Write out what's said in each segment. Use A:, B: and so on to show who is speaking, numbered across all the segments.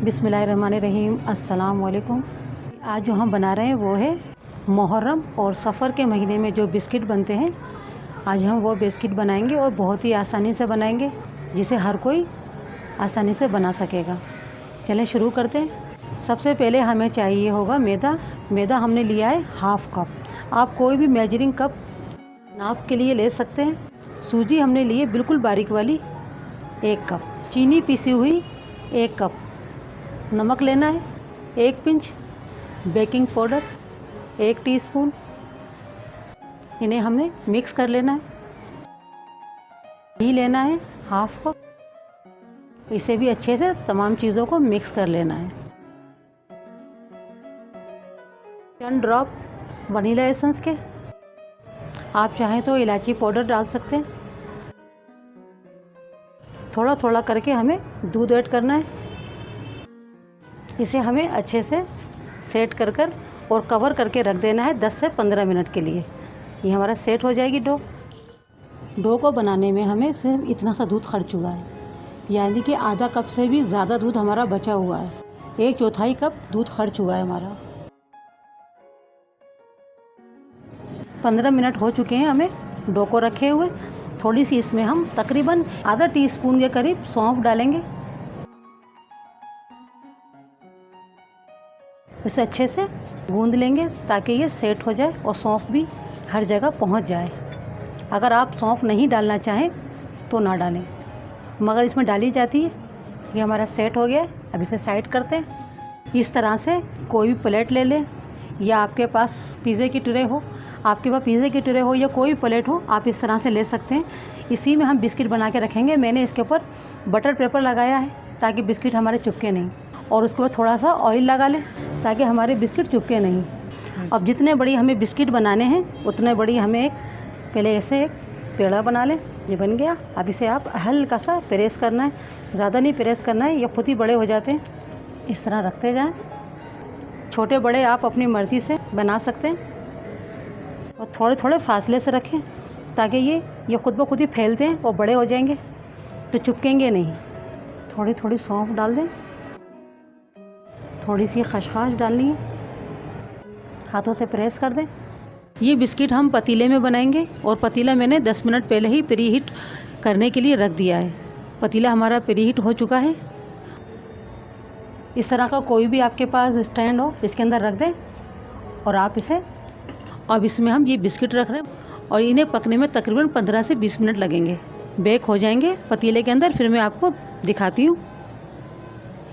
A: बिस्मिल्लाहिर्रहमानिर्रहीम, अस्सलाम वालेकुम। आज जो हम बना रहे हैं वो है मुहर्रम और सफ़र के महीने में जो बिस्किट बनते हैं। आज हम वो बिस्किट बनाएंगे और बहुत ही आसानी से बनाएंगे, जिसे हर कोई आसानी से बना सकेगा। चलें शुरू करते हैं। सबसे पहले हमें चाहिए होगा मैदा हमने लिया है हाफ़ कप। आप कोई भी मेजरिंग कप नाप के लिए ले सकते हैं। सूजी हमने ली है बिल्कुल बारीक वाली 1 कप। चीनी पीसी हुई 1 कप। नमक लेना है 1 पिंच। Baking powder 1 teaspoon. इन्हें हमने मिक्स कर लेना है। घी लेना है हाफ़ कप। इसे भी अच्छे से तमाम चीज़ों को मिक्स कर लेना है। 10 ड्रॉप वनीला एसेंस के। आप चाहें तो इलायची पाउडर डाल सकते हैं। थोड़ा थोड़ा करके हमें दूध ऐड करना है। इसे हमें अच्छे से सेट कर और कवर करके रख देना है 10 से 15 मिनट के लिए। ये हमारा सेट हो जाएगी डो को बनाने में हमें सिर्फ इतना सा दूध खर्च हुआ है, यानी कि आधा कप से भी ज़्यादा दूध हमारा बचा हुआ है। 1/4 कप दूध खर्च हुआ है हमारा। 15 मिनट हो चुके हैं हमें डो को रखे हुए। थोड़ी सी इसमें हम तकरीबन आधा टीस्पून के करीब सौंफ डालेंगे। इसे अच्छे से गूंद लेंगे ताकि ये सेट हो जाए और सौंफ भी हर जगह पहुंच जाए। अगर आप सौंफ नहीं डालना चाहें तो ना डालें, मगर इसमें डाली जाती है। ये हमारा सेट हो गया। अब इसे साइड करते हैं। इस तरह से कोई भी प्लेट ले लें, या आपके पास पिज़्ज़े की ट्रे हो, या कोई भी प्लेट हो, आप इस तरह से ले सकते हैं। इसी में हम बिस्किट बना के रखेंगे। मैंने इसके ऊपर बटर पेपर लगाया है ताकि बिस्किट हमारे चिपके नहीं, और उसके ऊपर थोड़ा सा ऑयल लगा लें ताकि हमारे बिस्किट चिपके नहीं। अब जितने बड़ी हमें बिस्किट बनाने हैं उतने बड़ी हमें पहले ऐसे एक पेड़ा बना लें। ये बन गया। अब इसे आप हल्का सा प्रेस करना है, ज़्यादा नहीं प्रेस करना है, ये खुद ही बड़े हो जाते हैं। इस तरह रखते जाएं। छोटे बड़े आप अपनी मर्ज़ी से बना सकते हैं, और थोड़े थोड़े फासले से रखें ताकि ये खुद ब खुद ही फैलते हैं और बड़े हो जाएंगे तो चिपकेंगे नहीं। थोड़ी थोड़ी सौंफ डाल दें, थोड़ी सी खसखस डालनी है, हाथों से प्रेस कर दें। ये बिस्किट हम पतीले में बनाएंगे, और पतीला मैंने 10 मिनट पहले ही प्री हीट करने के लिए रख दिया है। पतीला हमारा प्री हीट हो चुका है। इस तरह का कोई भी आपके पास स्टैंड हो, इसके अंदर रख दें, और आप इसे अब इसमें हम ये बिस्किट रख रहे हैं, और इन्हें पकने में तकरीबन 15 से 20 मिनट लगेंगे। बेक हो जाएंगे पतीले के अंदर। फिर मैं आपको दिखाती हूँ।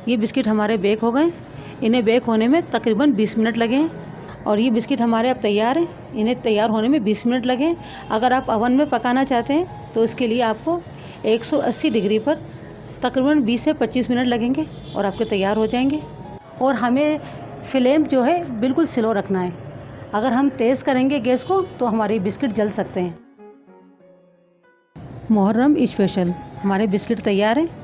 A: ये बिस्किट हमारे बेक हो गए। इन्हें बेक होने में तकरीबन 20 मिनट लगे हैं, और ये बिस्किट हमारे अब तैयार हैं। इन्हें तैयार होने में 20 मिनट लगे हैं। अगर आप ओवन में पकाना चाहते हैं तो इसके लिए आपको 180 डिग्री पर तकरीबन 20 से 25 मिनट लगेंगे, और आपके तैयार हो जाएंगे। और हमें फ्लेम जो है बिल्कुल स्लो रखना है। अगर हम तेज़ करेंगे गैस को तो हमारे बिस्किट जल सकते हैं। मुहर्रम स्पेशल हमारे बिस्किट तैयार हैं।